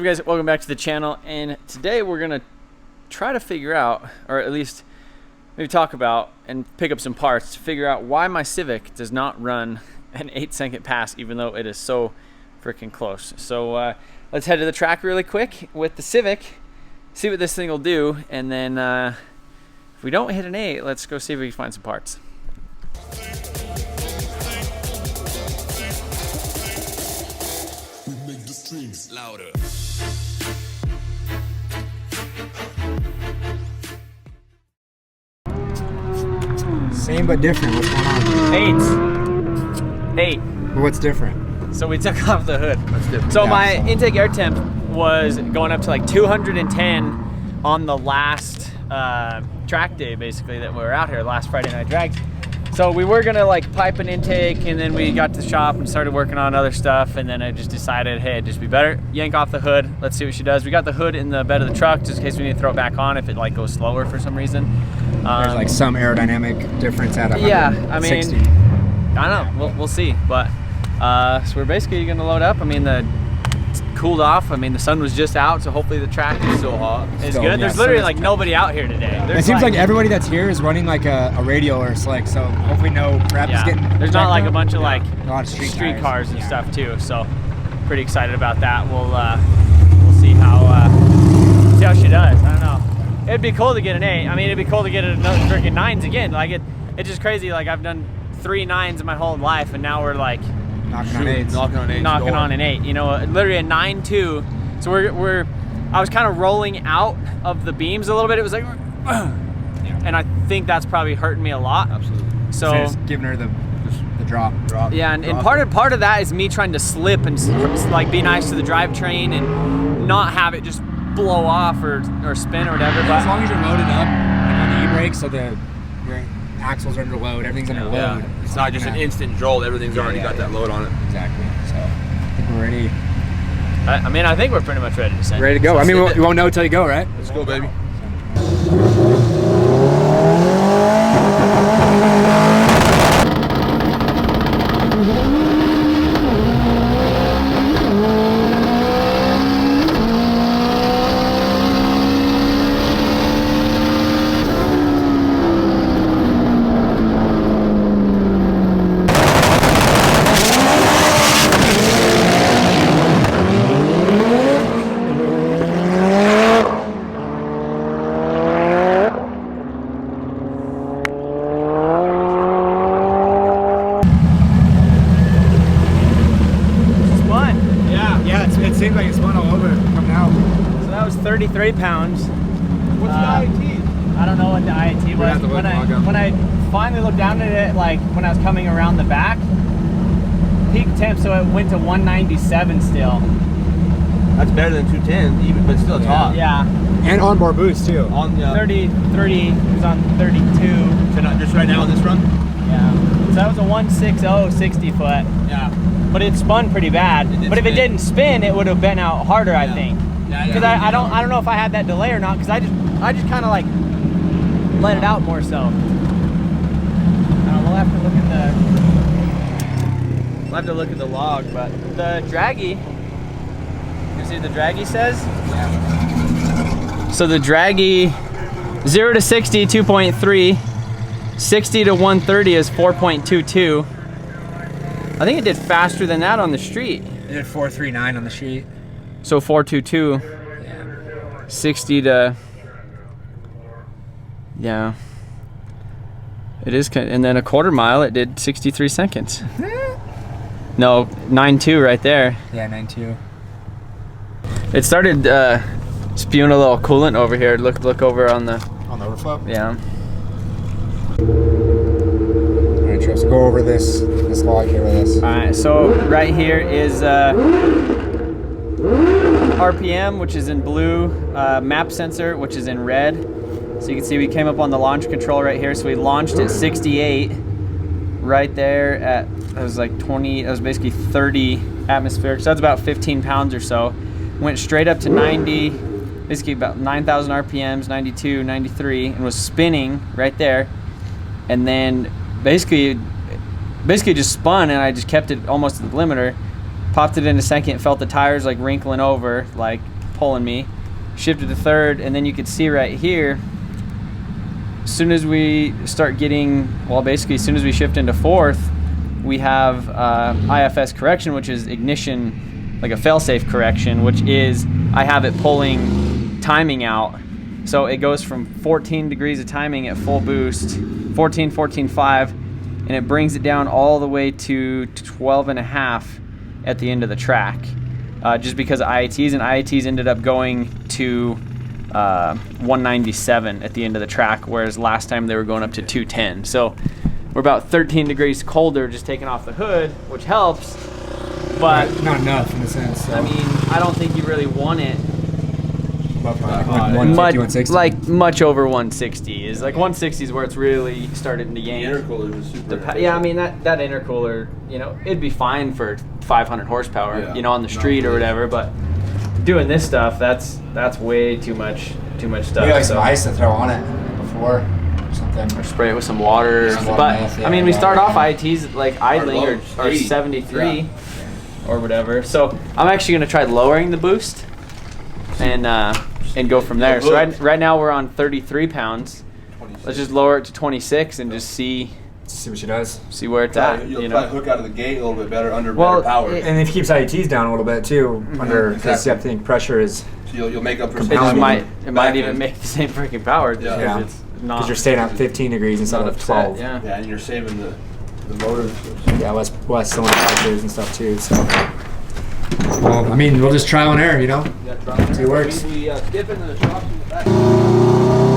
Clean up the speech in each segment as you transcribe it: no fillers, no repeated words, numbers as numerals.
Hey guys, welcome back to the channel, and today we're gonna try to figure out, or at least maybe talk about and pick up some parts to figure out why my Civic does not run an 8-second pass even though it is so freaking close. So let's head to the track really quick with the Civic, see what this thing will do, and then if we don't hit an 8, let's go see if we can find some parts. Louder. Same but different. What's going on? 8. What's different? So we took off the hood. What's different? So my intake air temp was going up to like 210 on the last track day, basically, that we were out here, last Friday night drag. So we were gonna like pipe an intake, and then we got to the shop and started working on other stuff, and then I just decided, hey, it'd just be better yank off the hood. Let's see what she does. We got the hood in the bed of the truck just in case we need to throw it back on if it like goes slower for some reason. There's like some aerodynamic difference at 160. Yeah, I mean, I don't know. We'll see. But so we're basically gonna load up. I mean, it's cooled off. I mean, the sun was just out, so hopefully the track is still hot. It's good. Yeah, There's literally like nobody out here today. It seems like everybody that's here is running like a radial or a slick, so hopefully no crap is getting. There's not like a bunch of like a lot of street cars and stuff too. So pretty excited about that. We'll see how she does. I don't know. It'd be cool to get an 8. I mean, it'd be cool to get another freaking 9s again. Like it's just crazy. Like I've done 3 9s in my whole life, and now we're like knocking on 8s. Knocking on an 8. You know, literally a 9.2. So I was kind of rolling out of the beams a little bit. It was like, and I think that's probably hurting me a lot. Absolutely. So it's giving her the drop. Yeah, and part of that is me trying to slip and like be nice to the drivetrain and not have it just blow off or spin or whatever. But as long as you're loaded up and on the e-brake, so your axles are under load, everything's under load. Yeah. It's not just an instant jolt. Everything's already got that load on it. Exactly. So I think we're ready. I mean, I think we're pretty much ready to send. Ready to go. I mean, you won't know until you go, right? Let's go, baby. It seems like it's spun all over coming out. So that was 33 pounds. What's the IAT? I don't know what the IAT was. When I finally looked down at it, like when I was coming around the back, peak temp, so it went to 197 still. That's better than 210, even, but still it's hot. Yeah. And onboard boost too. On 30, it was on 32. So not just right now on this run? Yeah. So that was a 160 60 foot. Yeah. But it spun pretty bad. But if it didn't spin, it would have been out harder, I think. Because I don't know if I had that delay or not. Because I just kind of like let it out more so. We'll have to look at the log. But the draggy, you see what the draggy says? Yeah. So the draggy 0 to 60 2.3, 60 to 130 is 4.22. I think it did faster than that on the street. It did 439 on the sheet. So 422. Yeah. 60 to, yeah. It is, and then a quarter mile it did 63 seconds. No, 9.2 right there. Yeah, 9.2. It started spewing a little coolant over here. Look over on the overflow. Yeah. So go over this log here with us. All right, so right here is RPM, which is in blue, map sensor, which is in red. So you can see we came up on the launch control right here. So we launched at 68 right there at, it was like 20, it was basically 30 atmospheric. So that's about 15 pounds or so. Went straight up to 90, basically about 9,000 RPMs, 92, 93, and was spinning right there. And then basically just spun, and I just kept it almost to the limiter. popped it into second, felt the tires like wrinkling over, like pulling me, shifted to third, and then you could see right here, as soon as we start getting, well, basically as soon as we shift into fourth, we have IFS correction, which is ignition, like a fail-safe correction, which is I have it pulling timing out. So it goes from 14 degrees of timing at full boost, 14, 14.5, and it brings it down all the way to 12.5 at the end of the track, just because of IATs, and IATs ended up going to 197 at the end of the track, whereas last time they were going up to 210. So we're about 13 degrees colder just taking off the hood, which helps, but not enough in a sense. So. I mean, I don't think you really want it Like 150, 160. like much over 160 is like 160 is where it's really starting to gain. The intercooler is super. Yeah, I mean that intercooler, you know, it'd be fine for 500 horsepower, Yeah. you know, on the street or whatever. But doing this stuff, that's way too much stuff. Maybe like some So- ice to throw on it before or something. or spray it with some water. Some water, But yeah, I mean, we start water. off ITs like idling low, or 80. 73 Yeah. or whatever. So I'm actually gonna try lowering the boost and go from there. So right now we're on 33 pounds. Let's just lower it to 26 and just see See what she does. where it's at. You'll You probably know, hook out of the gate a little bit better under Well, better power. it- And if it keeps IETs down a little bit too, under because exactly. I think pressure is So you'll make up for some it just time might on might back even end. make the same freaking power just Yeah. because it's not. because you're staying at 15 degrees instead not of upset, 12. Yeah. Yeah, and you're saving the motors. Yeah, less cylinder pressures and stuff too. So, well, I mean, we'll just trial and error, you know. See what works. We dip into the shocks in the back.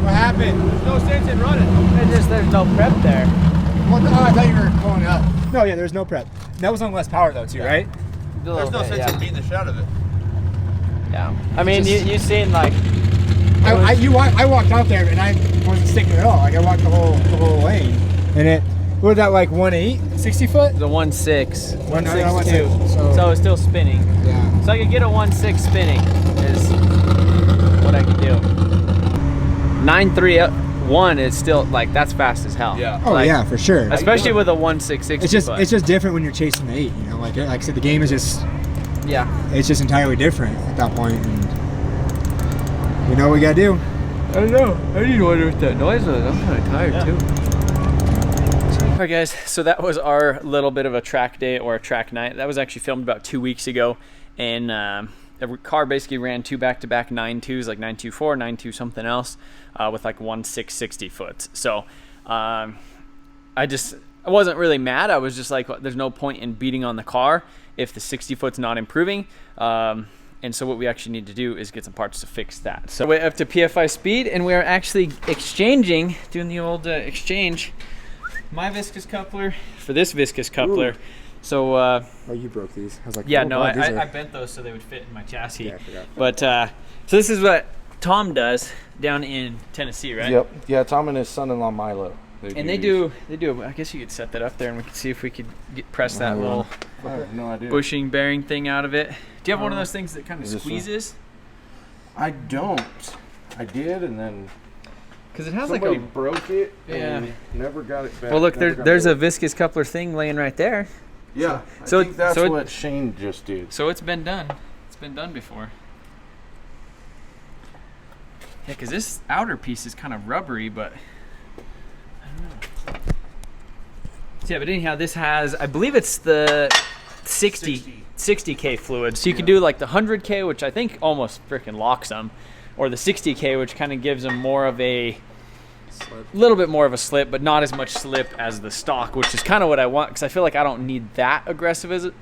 What happened? There's no sense in running. There's no prep there. Well, no, I thought you were pulling up. No, yeah, there's no prep. That was on less power though, too, right? There's no sense in beating the shit out of it. Yeah. I mean, Just- you seen like I walked out there and I wasn't sticking at all. Like I walked the whole lane, and it what was that like 1.8, 60 foot? the 1.6, No, no, 1.62. 1.6, So it's still spinning. Yeah. So I could get a 1.6 spinning is what I could do. 9.31 is still like that's fast as hell. Yeah. Oh Like, yeah, for sure. Especially with a 1.660. It's just different when you're chasing the 8. You know, like I said, the game is just it's just entirely different at that point, and we know what we gotta do. I know. I didn't wonder what that noise was. I'm kind of tired too. All right, guys. So that was our little bit of a track day or a track night. That was actually filmed about 2 weeks ago, and the car basically ran 2 back-to-back 9.2s, like 9.24, 9.2 something else, with like 1.660 foot. So I wasn't really mad. I was just like, there's no point in beating on the car if the 60 foot's not improving. And so what we actually need to do is get some parts to fix that. So we're up to PFI speed, and we are actually doing the old exchange, my viscous coupler for this viscous coupler. Ooh. So Oh, you broke these. I was like, yeah, oh, no, God, these I are- bent those so they would fit in my chassis. Yeah, I forgot. But so this is what Tom does down in Tennessee, right? Yep. Yeah, Tom and his son-in-law Milo. And they do. I guess you could set that up there, and we could see if we could press that little I have no idea. bushing bearing thing out of it. Do you have one of those things that kind of Is this one? squeezes? I don't. I did, and then Because it has somebody like a. broke it Yeah. and never got it back. Well, look, never got there's it a viscous coupler thing laying right there. Yeah, so I think that's so it- what Shane just did. So it's been done. It's been done before. Yeah, because this outer piece is kind of rubbery, but I don't know. So yeah, but anyhow, this has, I believe it's the 60K fluid. So you can do like the 100K, which I think almost freaking locks them, or the 60K, which kind of gives them more of a little bit more of a slip, but not as much slip as the stock, which is kind of what I want, because I feel like I don't need that aggressive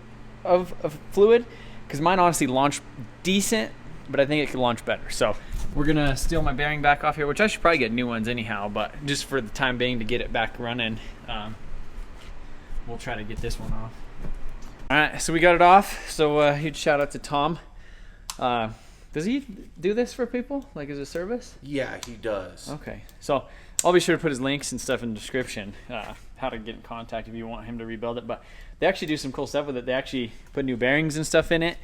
of fluid, because mine honestly launched decent, but I think it could launch better. So we're gonna steal my bearing back off here, which I should probably get new ones anyhow, but just for the time being to get it back running, we'll try to get this one off. All right, so we got it off. So huge shout out to Tom. Does he do this for people, like as a service? Yeah, he does. Okay, so I'll be sure to put his links and stuff in the description, how to get in contact if you want him to rebuild it. But they actually do some cool stuff with it. They actually put new bearings and stuff in it,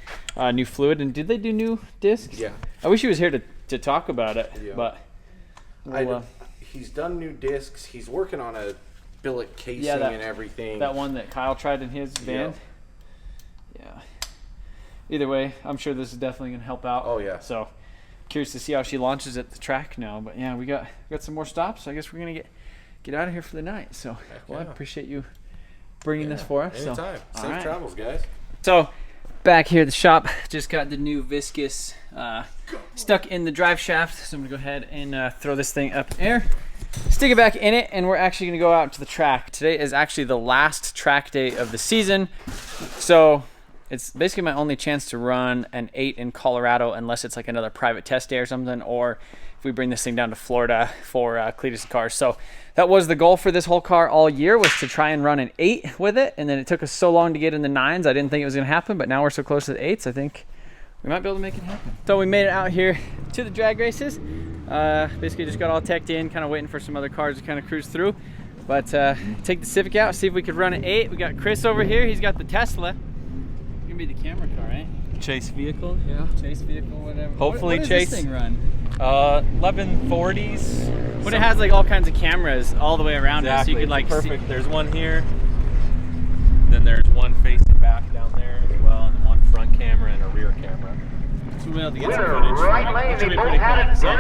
new fluid. And did they do new discs? Yeah. I wish he was here to talk about it. Yeah. But he's done new discs. He's working on a billet casing and everything. That one that Kyle tried in his van. Yeah. Either way, I'm sure this is definitely going to help out. Oh, yeah. So curious to see how she launches at the track now. But yeah, we got some more stops. So I guess we're going to get out of here for the night. So well, I appreciate you bringing this for us. Anytime. So, Safe travels, guys. So back here at the shop, just got the new viscous stuck in the drive shaft. So I'm going to go ahead and throw this thing up in the air, stick it back in it, and we're actually going to go out to the track. Today is actually the last track day of the season. So it's basically my only chance to run an 8 in Colorado, unless it's like another private test day or something, or if we bring this thing down to Florida for Cletus cars. So that was the goal for this whole car all year, was to try and run an 8 with it. And then it took us so long to get in the 9s. I didn't think it was going to happen, but now we're so close to the 8s, I think we might be able to make it happen. So we made it out here to the drag races. Basically just got all teched in, kind of waiting for some other cars to kind of cruise through. But take the Civic out, see if we could run an 8. We got Chris over here. He's got the Tesla. Be the camera car, right? Chase vehicle, yeah. Chase vehicle, whatever. Hopefully what Chase. Does this thing run? 1140s. But it has like all kinds of cameras all the way around it, so you could like perfect. see. There's one here. Then there's one facing back down there as well, and then one front camera and a rear camera. So we'll be able to get some footage. Which will be pretty cool. So,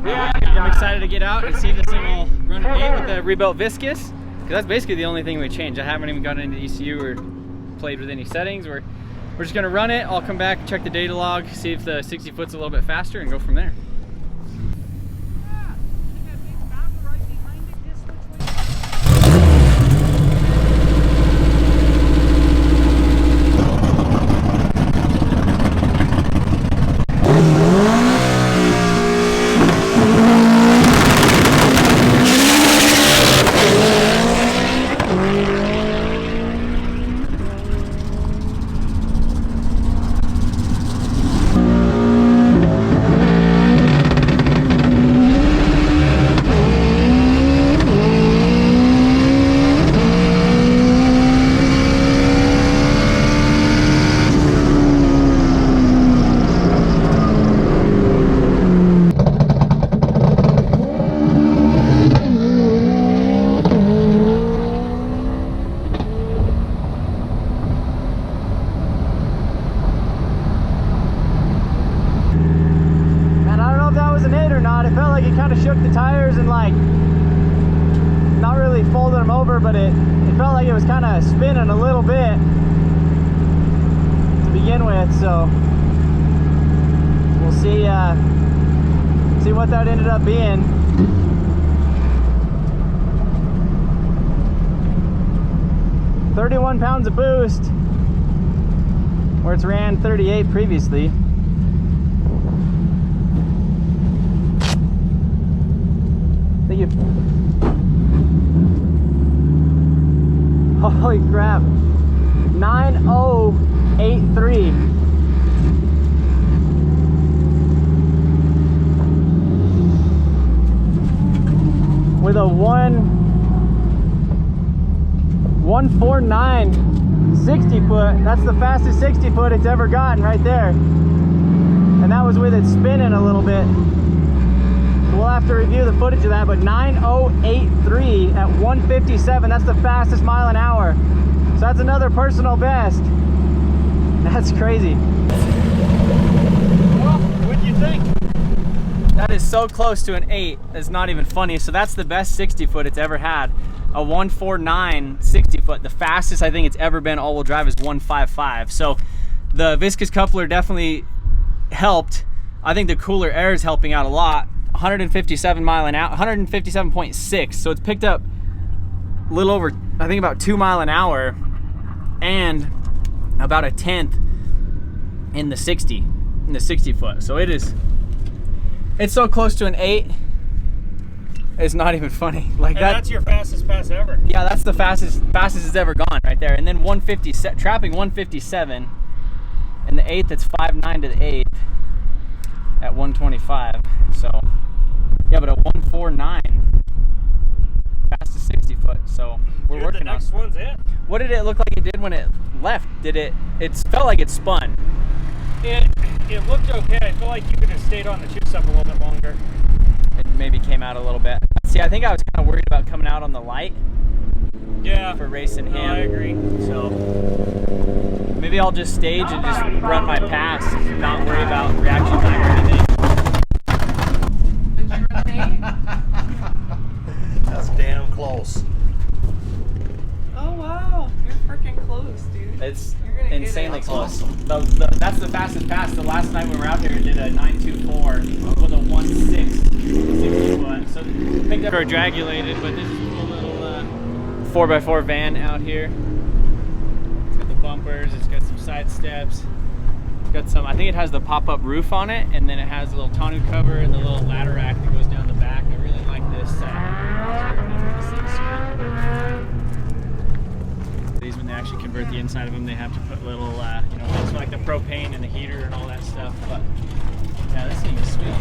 yeah, I'm excited to get out and see if this thing will run an 8 with the rebuilt viscous. Because that's basically the only thing we changed. I haven't even gotten into ECU or played with any settings. We're just gonna run it. I'll come back, check the data log, see if the 60 foot's a little bit faster, and go from there. Shook the tires and like not really folded them over, but it felt like it was kind of spinning a little bit to begin with. So we'll see what that ended up being. $31 pounds of boost where it's ran 38 previously. Thank you. Holy crap. 9083. With a 149 60 foot. That's the fastest 60 foot it's ever gotten right there. And that was with it spinning a little bit. We'll have to review the footage of that, but 9083 at 157, that's the fastest mile an hour. So that's another personal best. That's crazy. Well, what do you think? That is so close to an 8, it's not even funny. So that's the best 60 foot it's ever had. A 149 60 foot. The fastest I think it's ever been all-wheel drive is 155. So the viscous coupler definitely helped. I think the cooler air is helping out a lot. 157 mile an hour, 157.6. So it's picked up a little over, I think about 2 mile an hour and about a 1/10 in the 60 foot. So it's so close to an 8. It's not even funny. Like that. That's your fastest pass ever. Yeah, that's the fastest it's ever gone right there. And then 157, trapping 157, and the 8th, it's 5.9 to the 8th at 125. So yeah, but a 149 fastest 60 foot. So we're Dude, working the next one's it. What did it look like it did when it left? It felt like it spun. It looked okay. I feel like you could have stayed on the two-step a little bit longer. It maybe came out a little bit. See, I think I was kind of worried about coming out on the light. Yeah. For racing him. I agree. So maybe I'll just stage and just run my pass, not worry about reaction time or anything. That's damn close. Oh wow, you're freaking close, dude. It's You're gonna insanely get it. close. That's the fastest pass. The last time we were out here, it did a 924 with a 1.6 60 foot. So picked up our dragulated, but this is a cool little 4x4 van out here. It's got the bumpers. It's got some side steps. It's got some. I think it has the pop-up roof on it, and then it has a little tonneau cover and the little ladder rack that goes down the back. I really like this. These, when they actually convert the inside of them, they have to put little, you know, things like the propane and the heater and all that stuff. But yeah, this thing is sweet.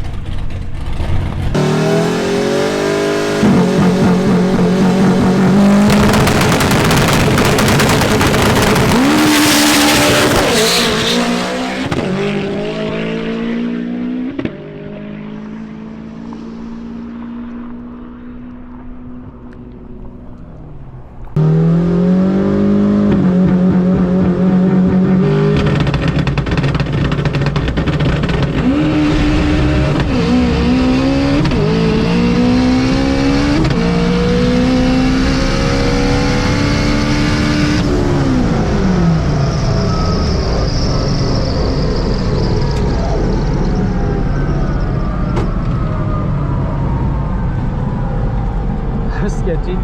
Sketchy.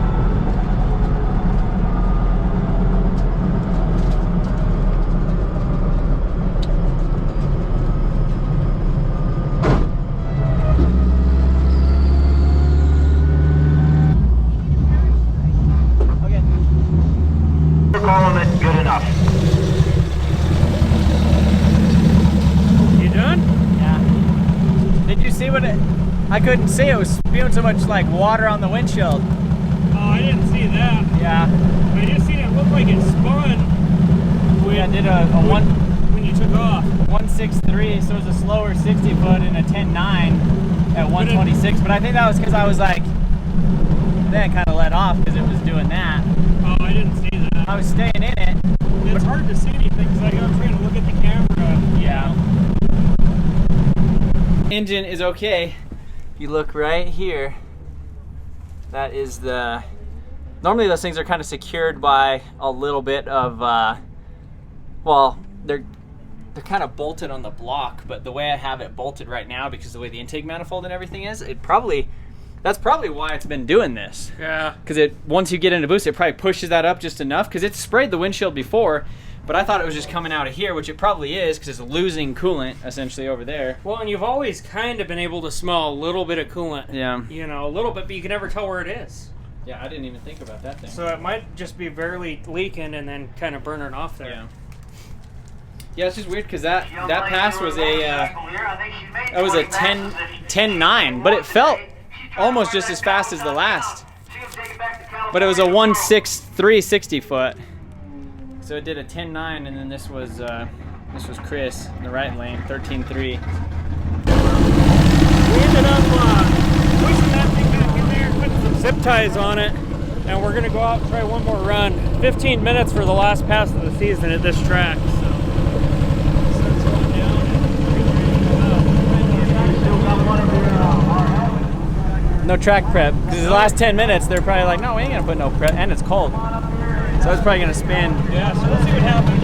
Okay. We're calling it good enough. You done? Yeah. Did you see what it? I couldn't see. It was spewing so much like water on the windshield. Oh, I didn't see that. Yeah. I just seen it look like it spun. Yeah, I did a one. When you took off. 163, so it was a slower 60 foot and a 10.9 at 126. But I think that was because I was like, then it kind of let off because it was doing that. Oh, I didn't see that. I was staying in it. It's hard to see anything because I'm trying to look at the camera. Yeah. Engine is okay. You look right here. That is the. Normally those things are kind of secured by a little bit of. Well, they're kind of bolted on the block, but the way I have it bolted right now, because the way the intake manifold and everything is, that's probably why it's been doing this. Yeah. Because once you get into boost, it probably pushes that up just enough, because it's sprayed the windshield before, but I thought it was just coming out of here, which it probably is, because it's losing coolant essentially over there. Well, and you've always kind of been able to smell a little bit of coolant. Yeah. You know, a little bit, but you can never tell where it is. Yeah, I didn't even think about that thing. So it might just be barely leaking and then kind of burning off there. Yeah. Yeah, it's just weird because that pass was that was a 10.9, but it felt almost just as fast as the last. But it was a 1.63 60 foot. So it did a 10.9, and then this was Chris in the right lane, 13.3. We ended up pushing that thing back in there, putting some zip ties on it, and we're gonna go out and try one more run. 15 minutes for the last pass of the season at this track. No track prep, because the last 10 minutes they're probably like, no, we ain't gonna put no prep, and it's cold. So it's probably gonna spin. Yeah, so let's see what happens.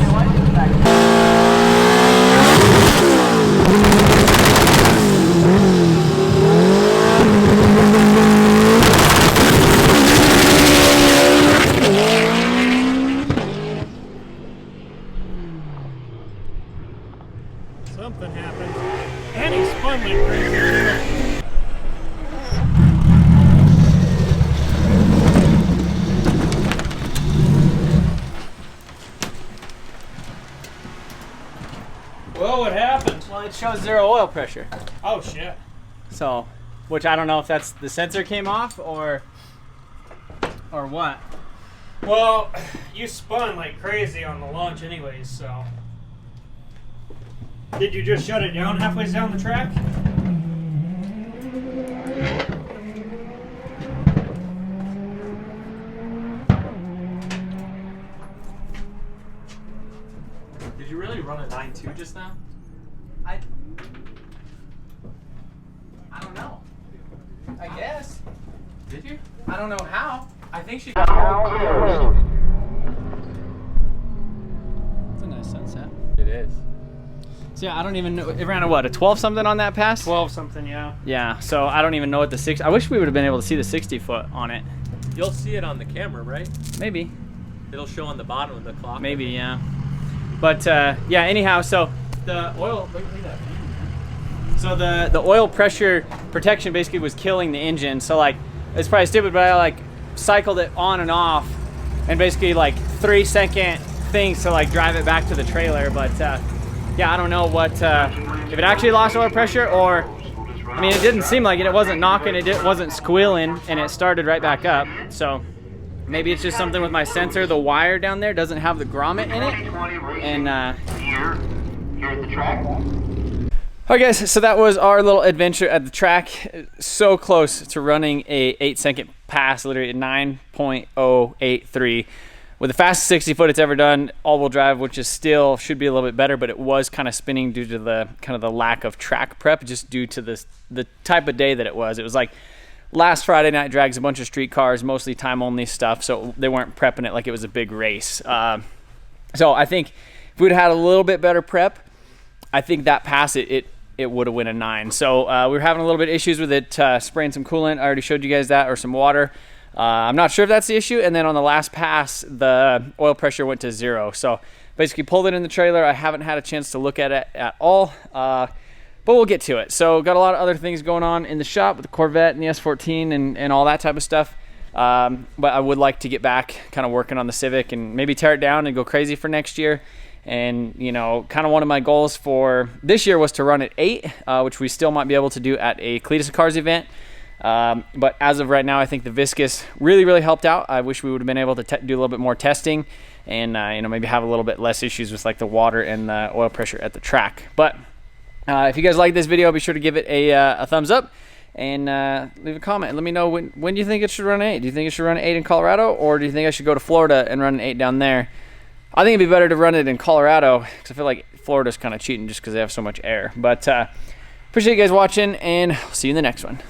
Something happened. And he spun like crazy. Well, what happened? Well, it shows 0 oil pressure. Oh, shit. So, which I don't know if that's the sensor came off or Or what? Well, you spun like crazy on the launch anyways, so. Did you just shut it down halfway down the track? Did you really run a 9.2 just now? I don't know. I guess. Did you? I don't know how. I think she. It's a nice sunset. It is. So yeah, I don't even know. It ran a what? A 12 something on that pass? 12 something, yeah. Yeah. So I don't even know what the 6. I wish we would have been able to see the 60 foot on it. You'll see it on the camera, right? Maybe. It'll show on the bottom of the clock. Maybe, yeah. But yeah. Anyhow, so the oil. Look at that. So the oil pressure protection basically was killing the engine. So like, it's probably stupid, but I like cycled it on and off, and basically like 3-second things to like drive it back to the trailer. But yeah, I don't know what if it actually lost oil pressure, or I mean, it didn't seem like it. It wasn't knocking, it wasn't squealing, and it started right back up. So maybe it's just something with my sensor. The wire down there doesn't have the grommet in it, and Here at the track. All right, guys, so that was our little adventure at the track. So close to running a 8-second pass, literally at 9.083. With the fastest 60 foot it's ever done, all-wheel drive, which is still should be a little bit better, but it was kind of spinning due to the kind of the lack of track prep, just due to the type of day that it was. It was like last Friday night drags, a bunch of street cars, mostly time-only stuff, so they weren't prepping it like it was a big race. So I think if we'd had a little bit better prep, I think that pass it would have went a 9. So we were having a little bit of issues with it spraying some coolant. I already showed you guys that, or some water. I'm not sure if that's the issue. And then on the last pass, the oil pressure went to 0. So basically pulled it in the trailer. I haven't had a chance to look at it at all, but we'll get to it. So got a lot of other things going on in the shop with the Corvette and the S14 and all that type of stuff. But I would like to get back kind of working on the Civic and maybe tear it down and go crazy for next year. And, you know, kind of one of my goals for this year was to run at 8, which we still might be able to do at a Cletus Cars event. But as of right now, I think the viscous really, really helped out. I wish we would have been able to do a little bit more testing and, you know, maybe have a little bit less issues with like the water and the oil pressure at the track. But if you guys like this video, be sure to give it a thumbs up and leave a comment. And let me know when do you think it should run 8? Do you think it should run 8 in Colorado, or do you think I should go to Florida and run an 8 down there? I think it'd be better to run it in Colorado because I feel like Florida's kind of cheating just because they have so much air. But appreciate you guys watching, and I'll see you in the next one.